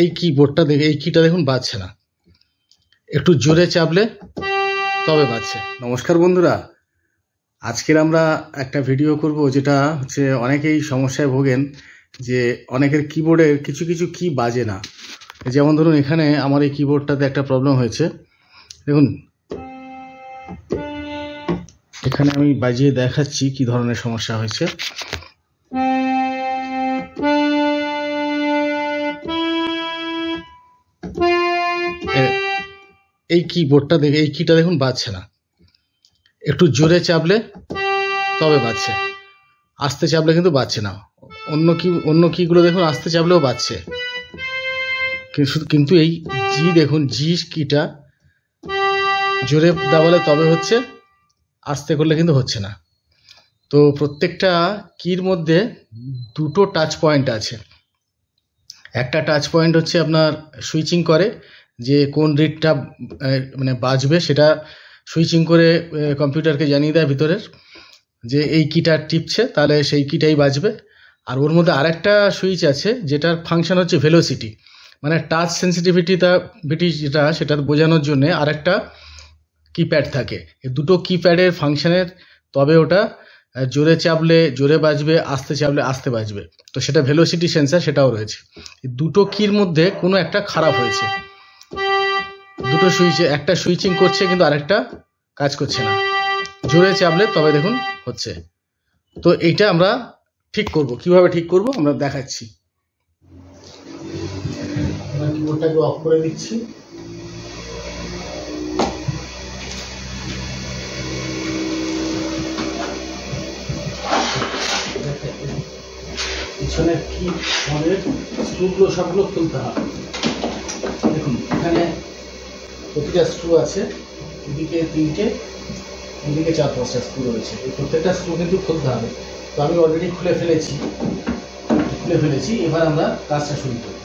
এই কিবোর্ডটা দেখে এই কিটা দেখুন বাজছে না, একটু জোরে চাপলে তবে বাজছে। নমস্কার বন্ধুরা, আজকের আমরা একটা ভিডিও করব যেটা হচ্ছে অনেকেই সমস্যায় ভোগেন যে অনেকের কিবোর্ডের কিছু কিছু কি বাজে না। যেমন ধরুন এখানে আমার এই কিবোর্ডটাতে একটা প্রবলেম হয়েছে, দেখুন এখানে আমি বাজিয়ে দেখাচ্ছি কি ধরনের সমস্যা হয়েছে। এই কিবোর্ডটা দেখে এই কিটা দেখুন বাজছে না, একটু জোরে চাপলে তবে বাজছে, আস্তে চাপলে কিন্তু বাজছে না। অন্য কিগুলো দেখুন আস্তে চাপলেও বাজছে, কিন্তু এই জি দেখুন, জি কিটা জোরে দাবালে তবে হচ্ছে, আস্তে করলে কিন্তু হচ্ছে না। তো প্রত্যেকটা কির মধ্যে দুটো টাচ পয়েন্ট আছে। একটা টাচ পয়েন্ট হচ্ছে আপনার সুইচিং করে, যে কোন রিডটা মানে বাজবে সেটা সুইচিং করে কম্পিউটারকে জানিয়ে দেয় ভিতরের, যে এই কিটা টিপছে তাহলে সেই কিটাই বাজবে। আর ওর মধ্যে আরেকটা সুইচ আছে যেটার ফাংশন হচ্ছে ভেলোসিটি, মানে টাচ সেন্সিটিভিটিটা যেটা সেটা বোঝানোর জন্য আরেকটা কিপ্যাড থাকে। এই দুটো কিপ্যাডের ফাংশনের তবে ওটা জোরে চাপলে জোরে বাজবে, আস্তে চাপলে আস্তে বাজবে। তো সেটা ভেলোসিটি সেন্সার সেটাও রয়েছে। এই দুটো কির মধ্যে কোনো একটা খারাপ হয়েছে, দুটো সুইচে একটা সুইচিং করছে কিন্তু আরেকটা কাজ করছে না, জোরে চাপলে তবে দেখুন হচ্ছে। তো এইটা আমরা ঠিক করব, কিভাবে ঠিক করব আমরা দেখাচ্ছি। কিবোর্ডটাকে অফ করে দিচ্ছি। পিছনে কি আমাদের স্ক্রুগুলো সবগুলো খুলতে হবে। দেখুন এখানে প্রতিটা স্ক্রু আছে, এদিকে 3টে, এদিকে 4-5টা স্ক্রু রয়েছে। এই প্রত্যেকটা স্ক্রু কিন্তু খুলতে হবে। তো আমি অলরেডি খুলে ফেলেছি। এবার আমরা কাজটা শুরু করব।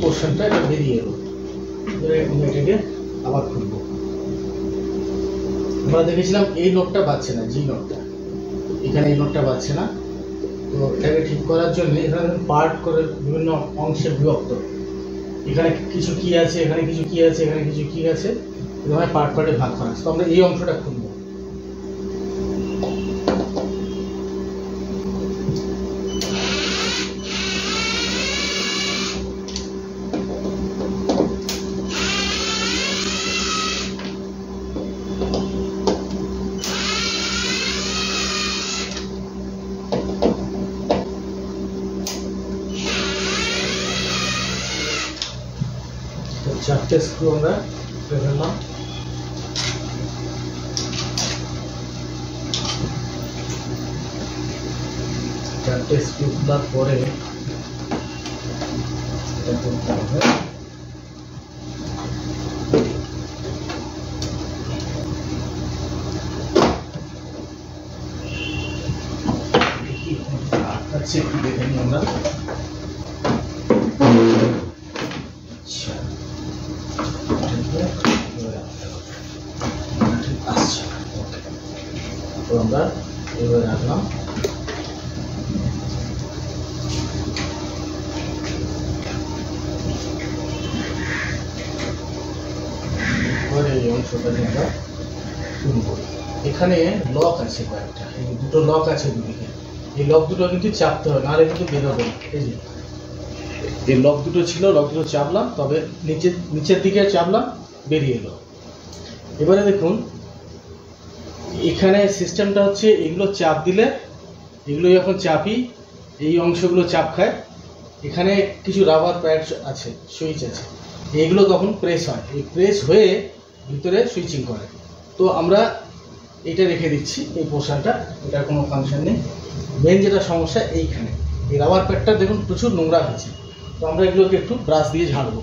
পোর্শনটা এটা বেরিয়ে এলো, এটাকে আবার খুলবো। আমরা দেখেছিলাম এই নোটটা বাজছে না, জি নোটটা, এখানে এই নোটটা বাজছে না। তো এটাকে ঠিক করার জন্য এখানে পার্ট করে বিভিন্ন অংশে বিভক্ত, এখানে কিছু কি আছে, এখানে কিছু কি আছে, এখানে কিছু কি আছে, এভাবে পার্টে ভাগ করা। তো আমরা এই অংশটা খুলবো। চারটে স্ক্রু আমরা ফেললাম। চারটে স্ক্রু খোলার পরে এটা করতে হবে। আটকাচ্ছে একটু দেখে নিই আমরা। তো আমরা এবার রাখলাম। এই অংশটাকে আমরা শুরু করি। এখানে লক আছে কয়েকটা, এই দুটো লক আছে দুদিকে, এই লক দুটো কিন্তু চাপতে হবে, নাহলে কিন্তু বেরোবে না। এই যে এই লক দুটো ছিল, লক দুটো চাপলাম, তবে নিচের দিকে চাপলাম, বেরিয়ে এলো। এবারে দেখুন এখানে সিস্টেমটা হচ্ছে, এগুলো চাপ দিলে, এগুলো যখন চাপি এই অংশগুলো চাপ খায়, এখানে কিছু রাবার প্যাড আছে, সুইচ আছে, এইগুলো তখন প্রেস হয়, এই প্রেস হয়ে ভিতরে সুইচিং করে। তো আমরা এটা রেখে দিচ্ছি, এই পোর্শনটা, এটার কোনো ফাংশন নেই। মেন যেটা সমস্যা এইখানে, এই রাবার প্যাডটা দেখুন প্রচুর নোংরা হয়েছে, তো আমরা এগুলোকে একটু ব্রাশ দিয়ে ঝাড়বো।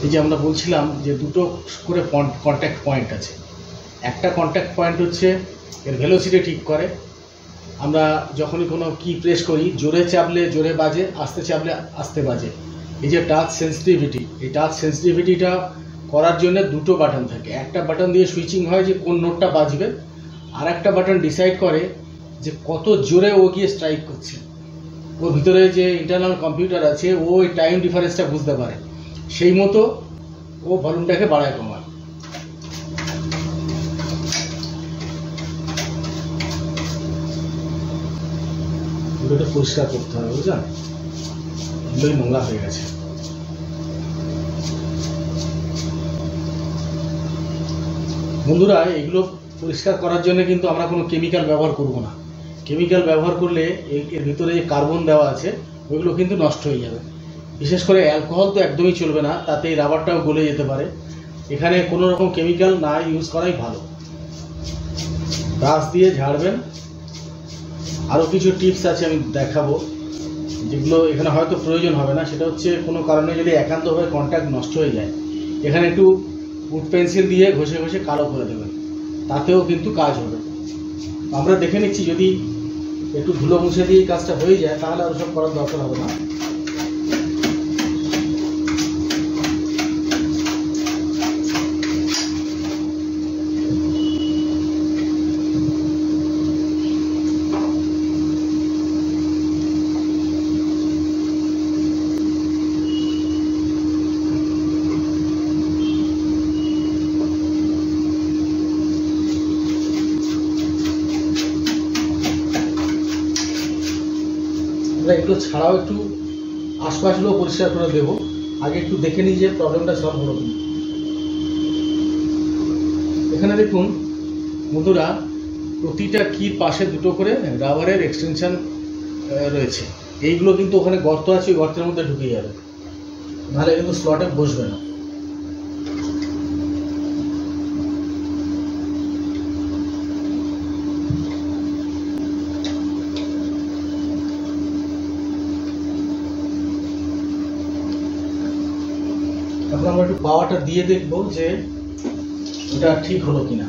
এই যে আমরা বলছিলাম যে দুটো করে কন্ট্যাক্ট পয়েন্ট আছে। একটা কন্ট্যাক্ট পয়েন্ট হচ্ছে এর ভেলোসিটি ঠিক করে, আমরা যখনই কোনো কি প্রেস করি, জোরে চাপলে জোরে বাজে, আস্তে চাপলে আস্তে বাজে। এই যে টাচ সেন্সিটিভিটি, এই টাচ সেন্সিটিভিটিটা করার জন্য দুটো বাটন থাকে। একটা বাটন দিয়ে সুইচিং হয় যে কোন নোটটা বাজবে, আর একটা বাটন ডিসাইড করে যে কত জোরে ও গিয়ে স্ট্রাইক করছে। ওর ভিতরে যে ইন্টারনাল কম্পিউটার আছে, ও ওই টাইম ডিফারেন্সটা বুঝতে পারে, সেই মতো ও ভলিউমটাকে বাড়ায় কমায়। এগুলোটা পরিষ্কার করতে হবে, বুঝলেন, এগুলোই নোংরা হয়ে গেছে। বন্ধুরা, এগুলো পরিষ্কার করার জন্য কিন্তু আমরা কোনো কেমিক্যাল ব্যবহার করব না। কেমিক্যাল ব্যবহার করলে এর ভিতরে যে কার্বন দেওয়া আছে ওইগুলো কিন্তু নষ্ট হয়ে যাবে। বিশেষ করে অ্যালকোহল তো একদমই চলবে না, তাতে এই রাবারটাও গলে যেতে পারে। এখানে কোনো রকম কেমিক্যাল না ইউজ করাই ভালো। ব্রাশ দিয়ে ঝাড়বেন। আরও কিছু টিপস আছে আমি দেখাবো, যেগুলো এখানে হয়তো প্রয়োজন হবে না। সেটা হচ্ছে কোনো কারণে যদি একান্তভাবে কন্ট্যাক্ট নষ্ট হয়ে যায়, এখানে একটু উড পেন্সিল দিয়ে ঘষে ঘষে কালো করে দেবেন, তাতেও কিন্তু কাজ হবে। আমরা দেখে নিচ্ছি, যদি একটু ধুলো মুছে দিয়ে কাজটা হয়ে যায় তাহলে আর সব করার দরকার হবে না। এগুলো ছাড়াও একটু আশপাশগুলো পরিষ্কার করে দেবো। আগে একটু দেখে নিই যে প্রবলেমটা সলভ হলো কিনা। এখানে দেখুন বন্ধুরা, প্রতিটা কির পাশে দুটো করে রাবারের এক্সটেনশন রয়েছে। এইগুলো কিন্তু ওখানে গর্ত আছে, ওই গর্তের মধ্যে ঢুকে যাবে, নাহলে কিন্তু স্লটে বসবে না। এখন আমরা একটু পাওয়ারটা দিয়ে দেখবো যে এটা ঠিক হলো কিনা।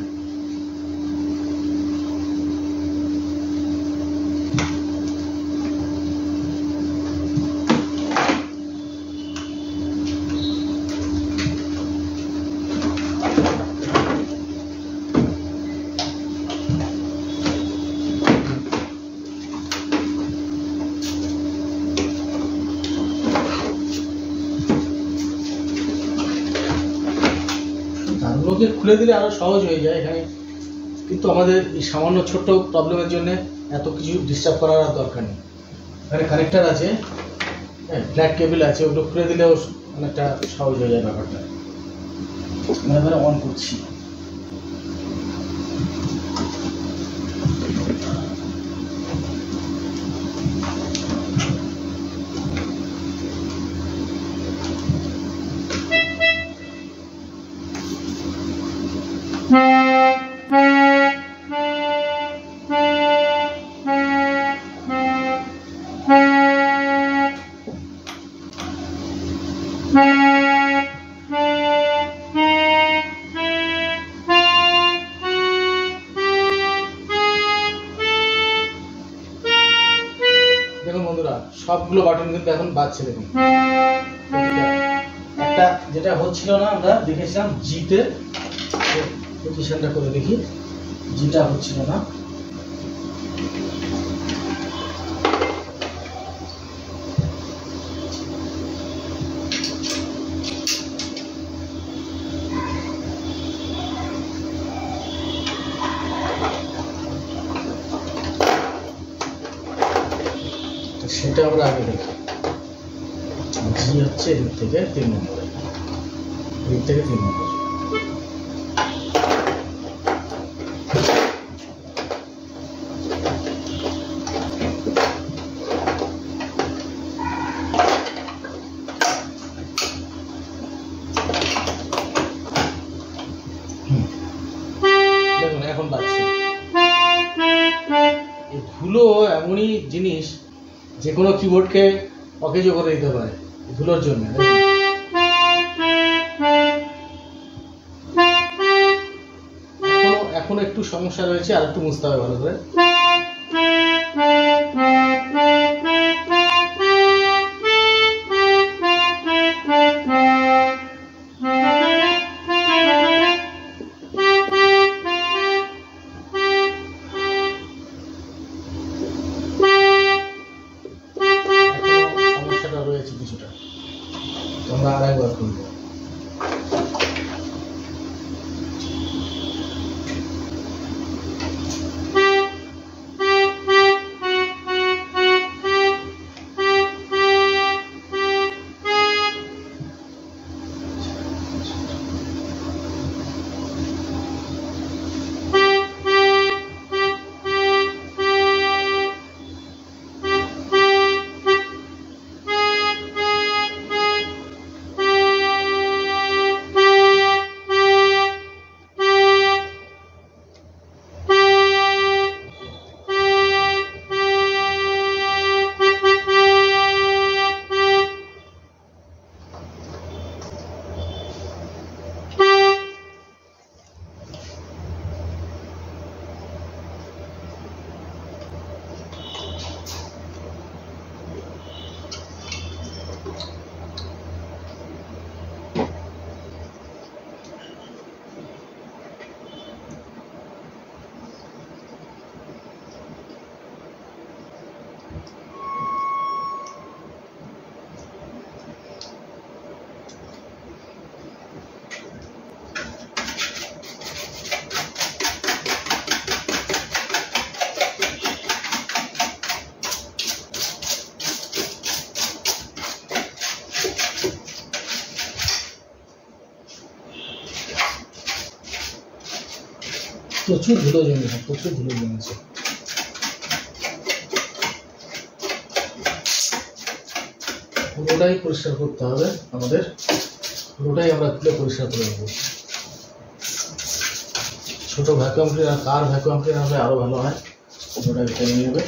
তারগুলোকে খুলে দিলে আরো সহজ হয়ে যায় এখানে, কিন্তু আমাদের এই সামান্য ছোট্ট প্রবলেমের জন্য এত কিছু ডিস্টার্ব করার আর দরকার নেই। এখানে কানেক্টার আছে, হ্যাঁ, ফ্ল্যাট কেবল আছে, ওগুলো খুলে দিলেও অনেকটা সহজ হয়ে যায় ব্যাপারটা। এবারে অন করছি। দেখুন বন্ধুরা, সবগুলো বাটন কিন্তু এখন বাজছে। দেখুন একটা যেটা হচ্ছিল না, আমরা দেখেছিলাম জিতে, পজিশনটা করে দেখি, জিটা হচ্ছিল না। জিটা আমরা আগে দেখি। জি হচ্ছে এদিক থেকে 3 নম্বরে, এদিক থেকে 3 নম্বর। দেখুন এখন বাজছে। এই ধুলো এমনই জিনিস যে কোনো কিবোর্ডকে অকেজো করে দিতে পারে ধুলোর জন্য। এখনো একটু সমস্যা রয়েছে, আর একটু মুছতে হবে ভালো করে। সমস্যাটা রয়েছে কিছুটা, তোমরা আর একবার করবো। প্রচুর ধুলো জমেছে, প্রচুর ধুলো জমেছে। পুরোটাই পরিষ্কার করতে হবে আমাদের, পুরোটাই আমরা খুলে পরিষ্কার করে দেবো। ছোট ভ্যাকুয়াম ক্লিনার, কার ভ্যাকুয়াম ক্লিনার হলে আরো ভালো হয়, পুরোটাই টেনে নেবে।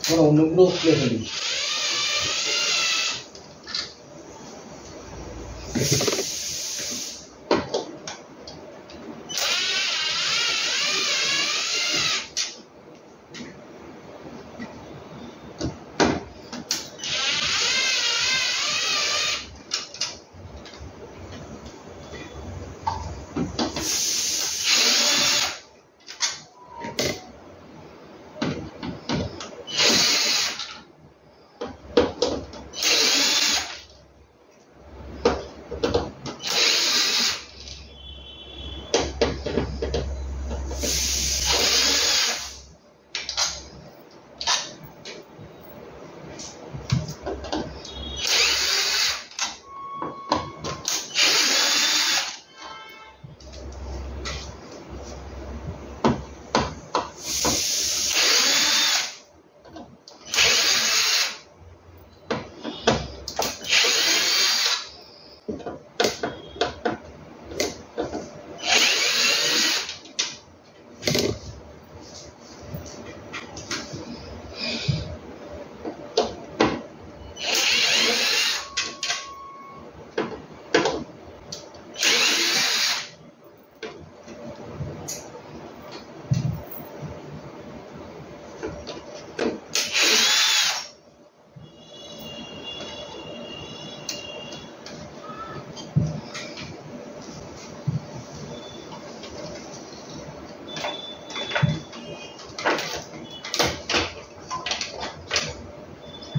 আমরা অন্যগুলো খুলে ফেলি।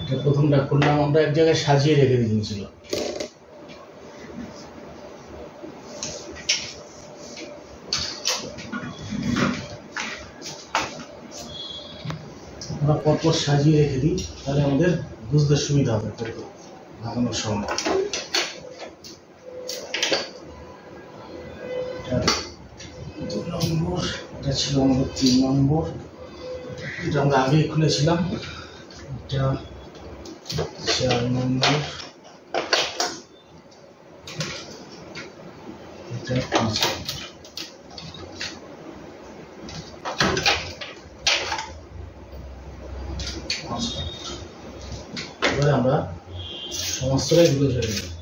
এটা প্রথমটা করলাম, আমরা এক জায়গায় সাজিয়ে রেখে দিয়েছিল। আমরা পরপর সাজিয়ে রেখে দিই, তাহলে আমাদের বুঝতে সুবিধা হবে লাগানোর সময়। এটা 2 নম্বর, এটা ছিল আমাদের 3 নম্বর, এটা আমরা আগে খুলেছিলাম। এটা 4 নম্বর, এটা 5 নম্বর। এবারে আমরা সমস্তটাই গুলো ছেড়ে দেব।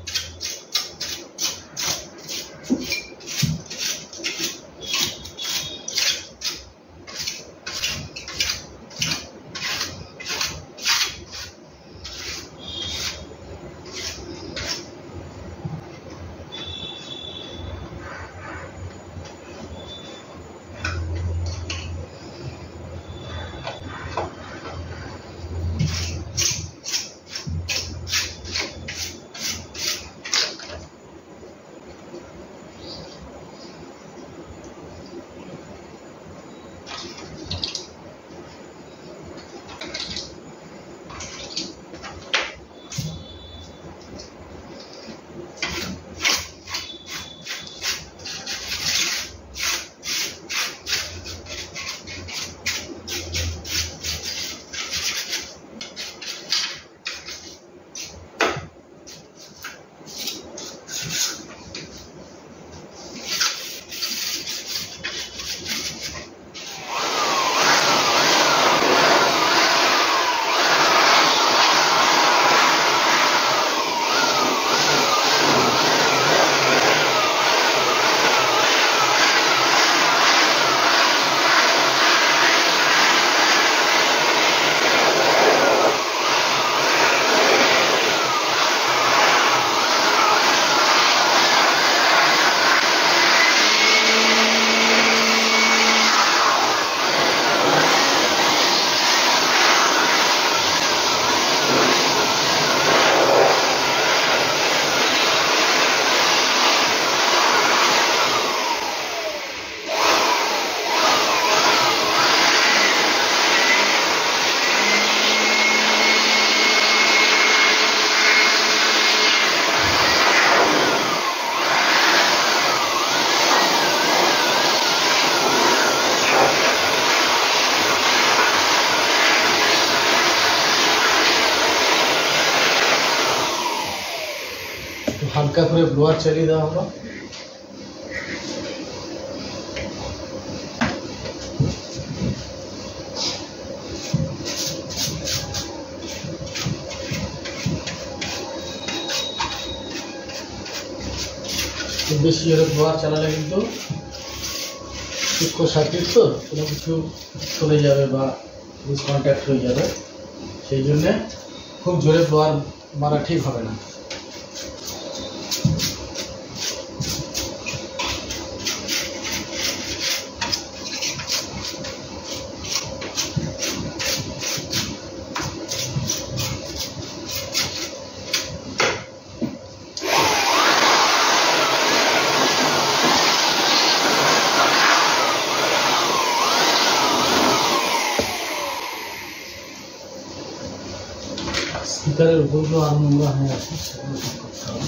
হালকা করে ব্লোয়ার চালিয়ে দেওয়া হলো। বেশি হলে ব্লোয়ার চালালে কিন্তু সূক্ষ্ম সার্কিট তো কোনো কিছু চলে যাবে বা ডিসকন্ট্যাক্ট হয়ে যাবে, সেই জন্যে খুব জোরে ব্লোয়ার মারা ঠিক হবে না। স্পিকারের উপরগুলো আরো নোংরা হয়ে আছে, সেগুলো ঠিক করতে হবে।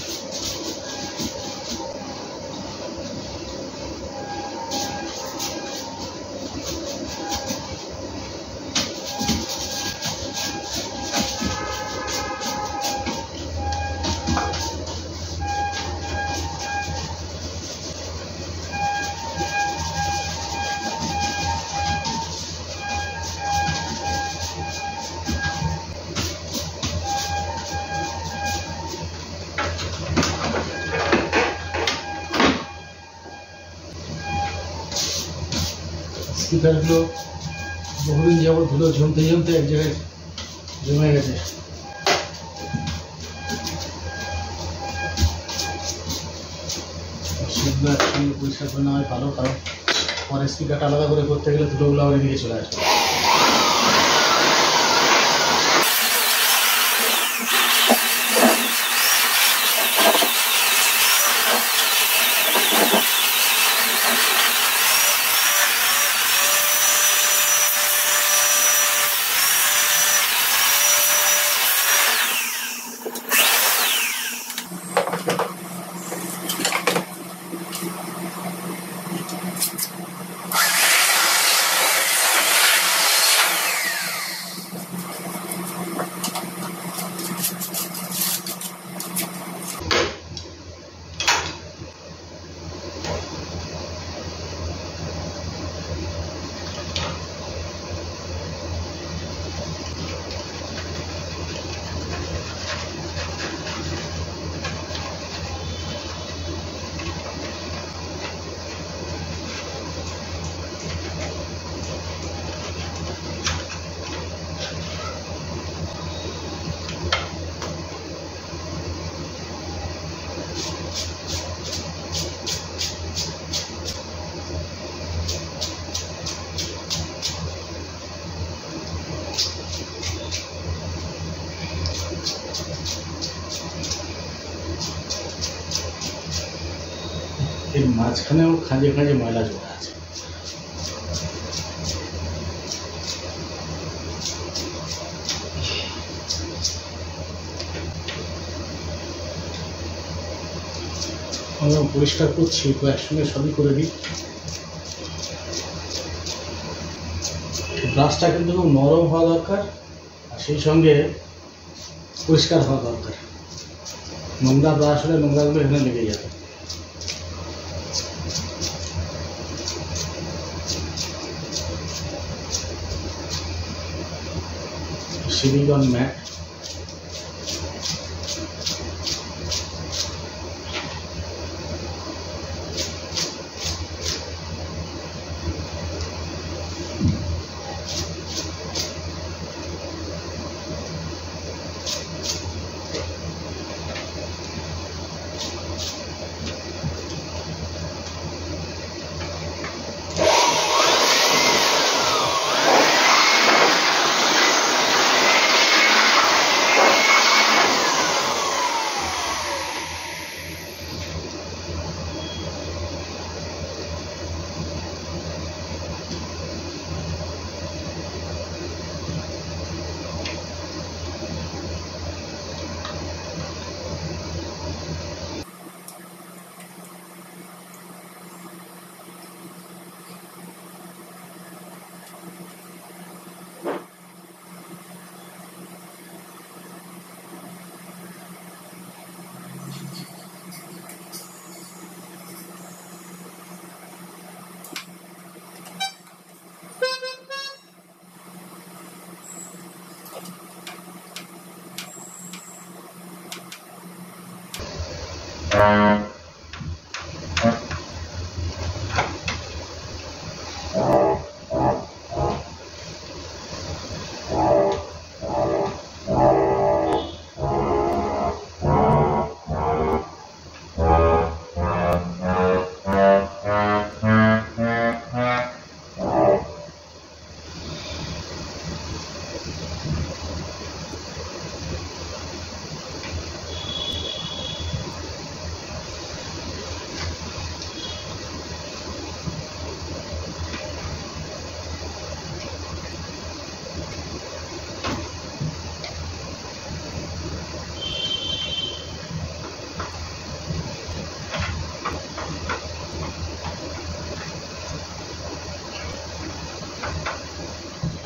স্পিকারগুলো বহুদিন যাবত ধুলো জমতে জমতে এক জায়গায় জমে গেছে। সেগুলো একসঙ্গে পরিষ্কার করে নেওয়াই ভালো, কারণ পরে স্পিকারটা আলাদা করে করতে গেলে ধুলোগুলো আবার এদিকে চলে আসবে। মাঝখানেও খাঁজে খাঁজে ময়লা জমা আছে। আমরা পরিষ্কার করছি, তো একসঙ্গে সবই করে দিই। ব্রাশটা কিন্তু খুব নরম হওয়া দরকার, আর সেই সঙ্গে পরিষ্কার হওয়া দরকার। নোংরা ব্রাশ হলে নোংরাগুলো এখানে লেগে যাবে। সিলিকন ম্যাট,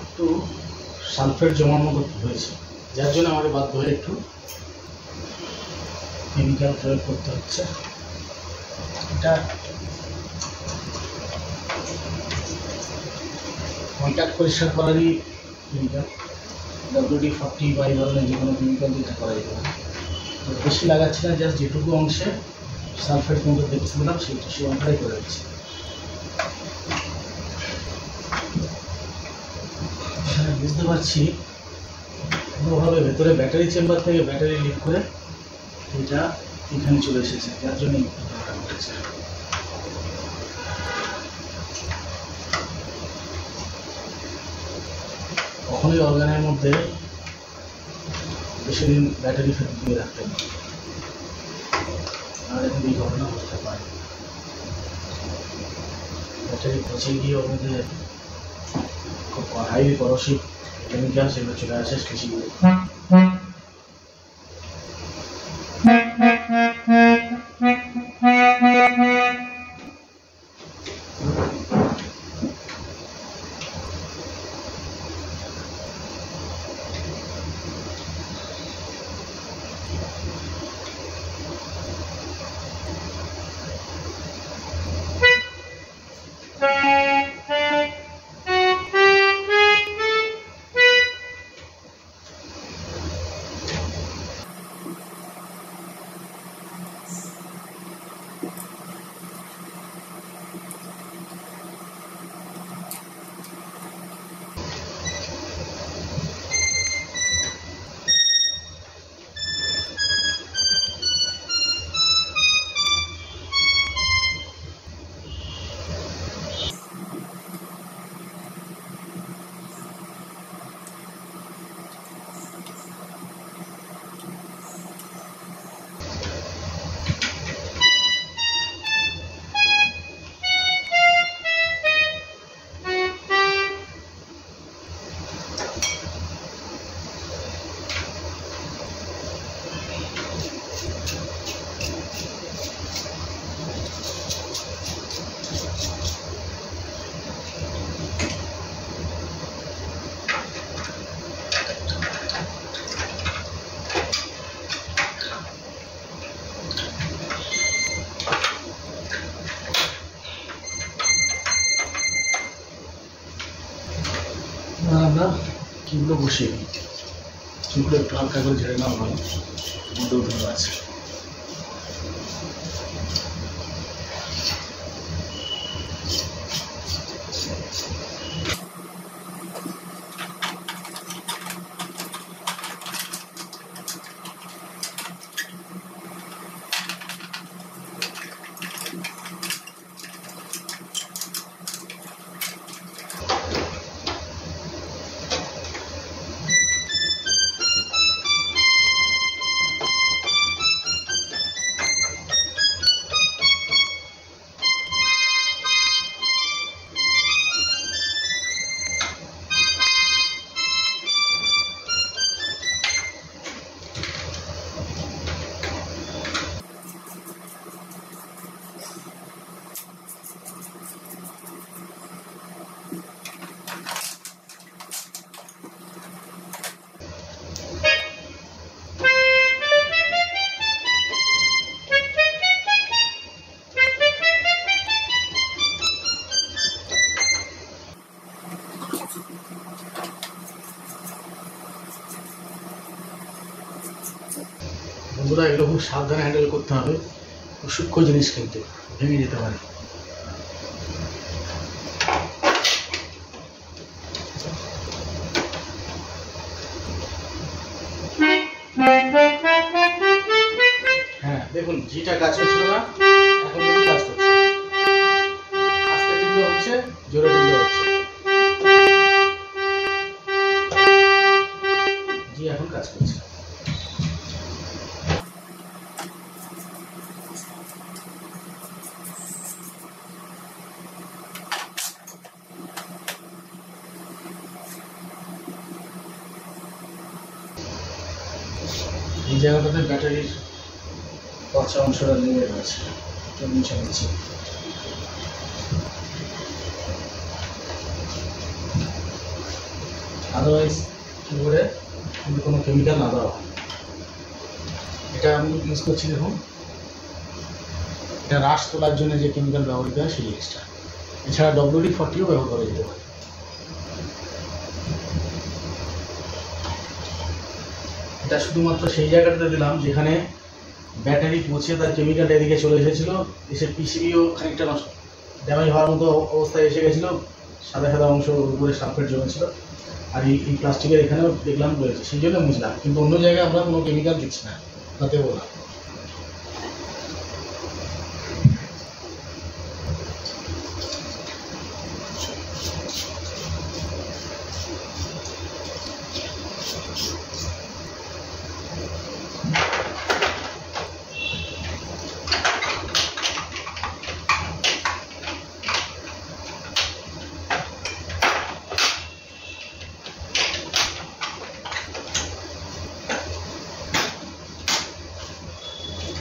একটু সালফেট জমার মতো হয়েছে, যার জন্য আমাকে বাধ্য হয়ে একটু কেমিক্যাল প্রয়োগ করতে হচ্ছে। এটা কন্ট্যাক্ট পরিষ্কার করারই কেমিক্যাল, WD-40 বা এই ধরনের যে কোনো কেমিক্যাল দিয়ে এটা করা যেতে পারে। তো বেশি লাগাচ্ছি না, জাস্ট যেটুকু অংশে সালফেট মতো দেখছিলাম সেই অংশটাই করে দিচ্ছি। বুঝতে পারছি কোনোভাবে ভেতরে ব্যাটারি চেম্বার থেকে ব্যাটারি লিক করে এটা এখানে চলে এসেছে, যার জন্য ঘটেছে। কখনোই অর্গানের মধ্যে বেশি দিন ব্যাটারি ফেরত দিয়ে রাখতে হবে, আর এখন এই ঘটনা ঘটতে পারে। ব্যাটারি পচে গিয়ে ওর মধ্যে খুব হাইলি করসিভ কেমিক্যাল সেগুলো চলে আসে স্টেশনে। আমরা কিগুলো বসিয়ে নিই। চুলগুলো একটু হালকা করে ঝেড়ে নেওয়া ভালো, মধ্যেও ধরে আছে। বন্ধুরা, এগুলো খুব সাবধানে হ্যান্ডেল করতে হবে, খুব সূক্ষ্ম জিনিস কিন্তু ভেঙে যেতে পারে। হ্যাঁ দেখুন, জিটা কাজ করছিল না, এখন কিন্তু কাজ করছে। আস্তে টিপলে হচ্ছে, জোরে টিপলে হচ্ছে। জি এখন কাজ করছে। এই জায়গাটাতে ব্যাটারির পচা অংশটা লেগে রয়েছে, মুছে নিচ্ছি। আদারওয়াইজ কিবোর্ডে কিন্তু কোনো কেমিক্যাল না দেওয়া হয়। এটা আমি ইউজ করছি, দেখুন এটা রাশ তোলার জন্য যে কেমিক্যাল ব্যবহৃত হয় সেই জিনিসটা। এছাড়া WD-40ও ব্যবহার করা যেতে পারে। এটা শুধুমাত্র সেই জায়গাটাতে দিলাম যেখানে ব্যাটারি পচে তার কেমিক্যালটা এদিকে চলে এসেছিলো, এসে পিসিবিও খানিকটা নষ্ট ড্যামেজ হওয়ার মতো অবস্থায় এসে গেছিলো, সাদা সাদা অংশ উপরে সালফেট জমেছিল। আর এই প্লাস্টিকের এখানেও দেখলাম রয়েছে, সেই জন্য বুঝলাম। কিন্তু অন্য জায়গায় আমরা কোনো কেমিক্যাল দিচ্ছি না, তাতেও না।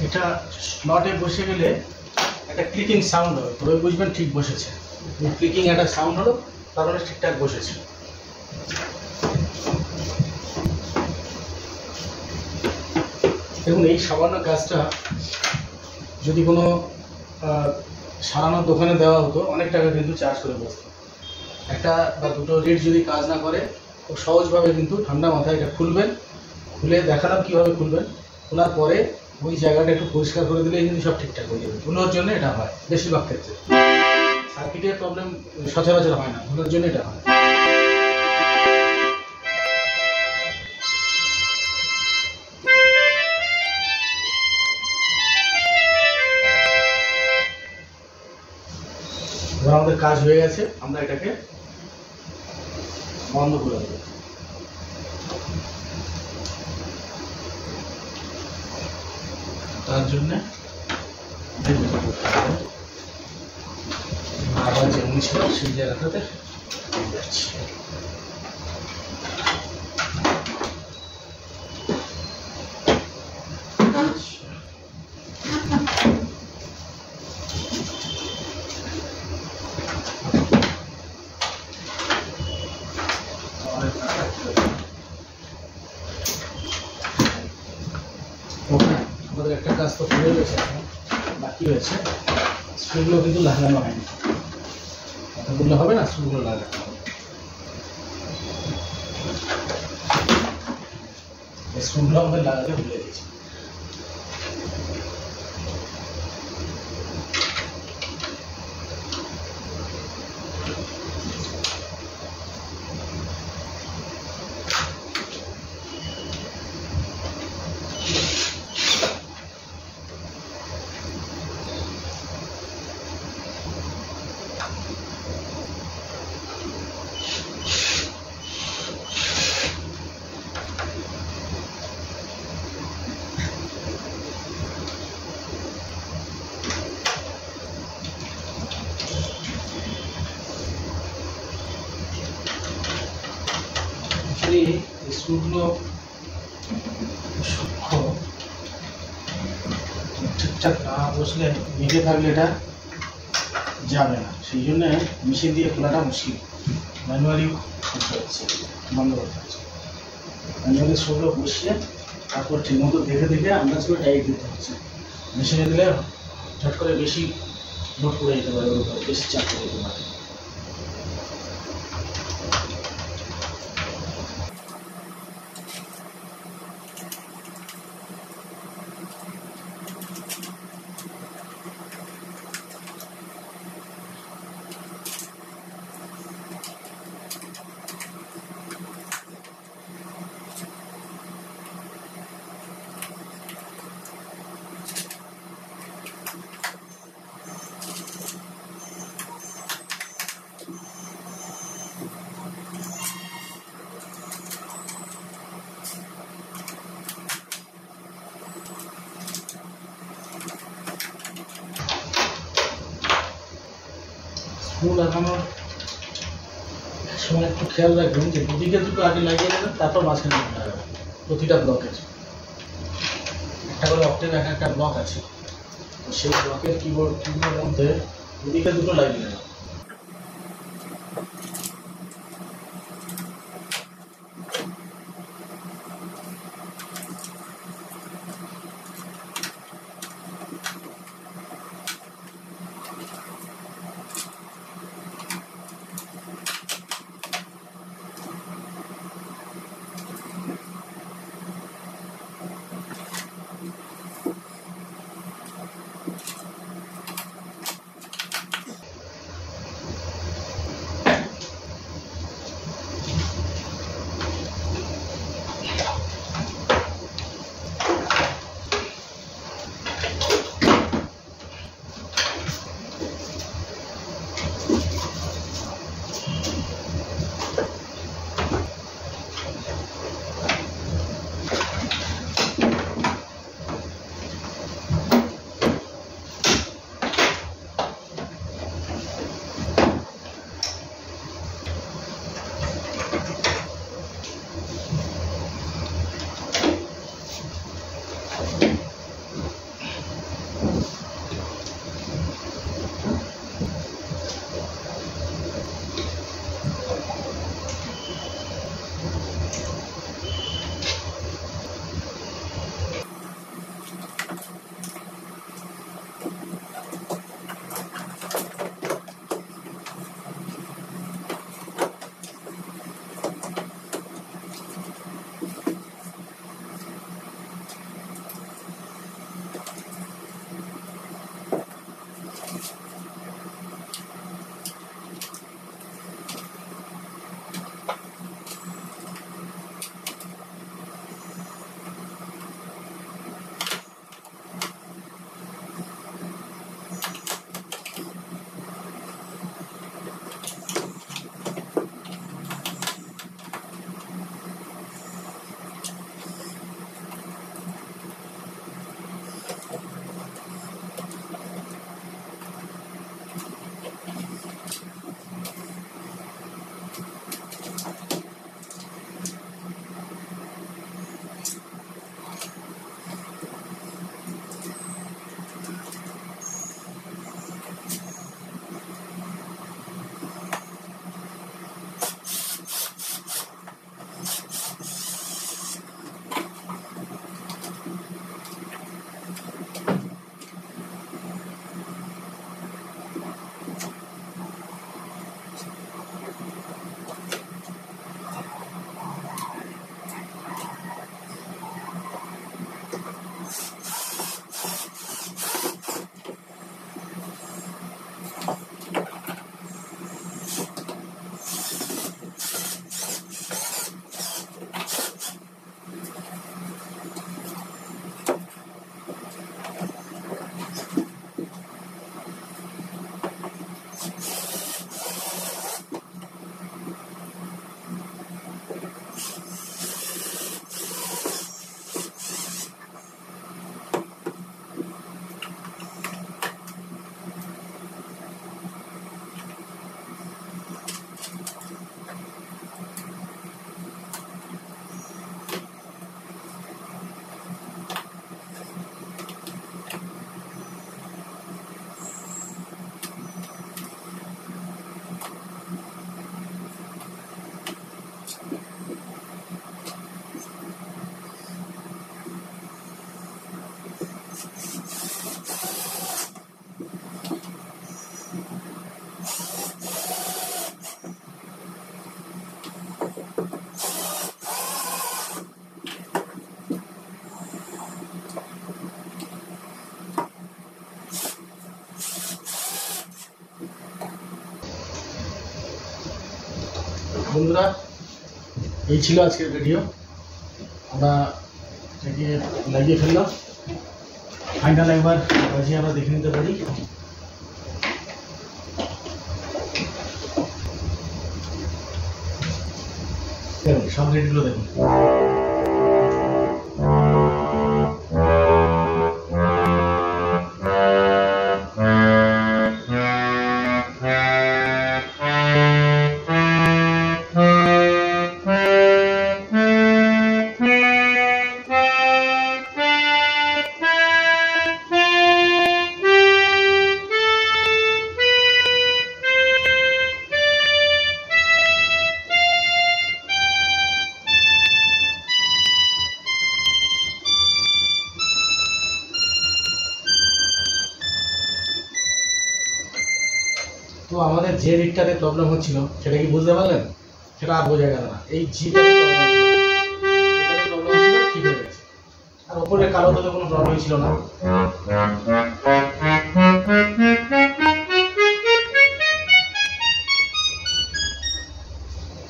এটা স্লটে বসে গেলে একটা ক্লিকিং সাউন্ড হবে, তবে বুঝবেন ঠিক বসেছে। ক্লিকিং একটা সাউন্ড হলো, তার মানে ঠিকঠাক বসেছে। দেখুন, এই সামান্য কাজটা যদি কোনো সারানোর দোকানে দেওয়া হতো, অনেক টাকা কিন্তু চার্জ করে বসতো। একটা বা দুটো রিড যদি কাজ না করে, খুব সহজভাবে কিন্তু ঠান্ডা মাথায় এটা খুলবেন। খুলে দেখালাম কীভাবে খুলবেন। খোলার পরে ওই জায়গাটা একটু পরিষ্কার করে দিলে কিন্তু সব ঠিকঠাক হয়ে যাবে। ভুলোর জন্য এটা হয় বেশিরভাগ ক্ষেত্রে। সার্কিটের প্রবলেম সচরাচর হয় না, ভুলোর জন্য এটা হয়। এবার আমাদের কাজ হয়ে গেছে, আমরা এটাকে বন্ধ করে দেবো। তার জন্য আবার যেমন ছিল সেই জায়গাটাতে যাচ্ছি। আমাদের একটা কাজ তো হয়ে গেছে, বাকি রয়েছে স্ক্রুগুলো কিন্তু লাগানো হয়নি। কথা বললে হবে না, স্ক্রুগুলো লাগানো হবে। স্ক্রুগুলো আমাদের লাগাতে ভুলে গেছি। স্ক্রুগুলো সূক্ষ্ম, ঠিকঠাক না বসলে বেঁকে থাকলে এটা যাবে না, সেই জন্য মেশিন দিয়ে খোলাটা মুশকিল। ম্যানুয়ালি খুলতে হচ্ছে, বন্ধ করতে হচ্ছে। ম্যানুয়ালি স্ক্রুগুলো বসিয়ে তারপর ঠিকমতো দেখে দেখে আন্দাজ করে টাইট দিতে হচ্ছে। মেশিনে দিলে ঝট করে বেশি লোড পড়ে যেতে পারে, ওর উপরে বেশি চাপ পড়ে যেতে পারে। স্ক্রু লাগানোর সময় একটু খেয়াল রাখবেন যে দুদিকে দুটো আগে লাগিয়ে নেবেন, তারপর মাঝখানে লাগাবেন। প্রতিটা ব্লকের একটা করে অক্টেভ একটা ব্লক আছে, তো সেই ব্লকের কিবোর্ডের মধ্যে দুদিকে দুটো লাগিয়ে নেবেন। বন্ধুরা, এই ছিল আজকের ভিডিও। আমরা এটাকে লাগিয়ে ফেললাম। ফাইনাল একবার বাজিয়ে আমরা দেখে নিতে পারি। সব রেটগুলো দেখুন। তো আমাদের যে রিটটাতে প্রবলেম হচ্ছিল সেটা কি বুঝতে পারলেন? সেটা আর বোঝা গেল না। এই জিটাতে প্রবলেম ছিল, ঠিক হয়ে গেছে। আর ওপরে কালোতে তো কোনো প্রবলেম ছিল না।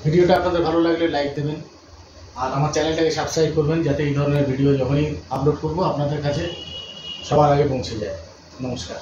ভিডিওটা আপনাদের ভালো লাগলে লাইক দেবেন, আর আমার চ্যানেলটাকে সাবস্ক্রাইব করবেন, যাতে এই ধরনের ভিডিও যখনই আপলোড করব আপনাদের কাছে সবার আগে পৌঁছে যায়। নমস্কার।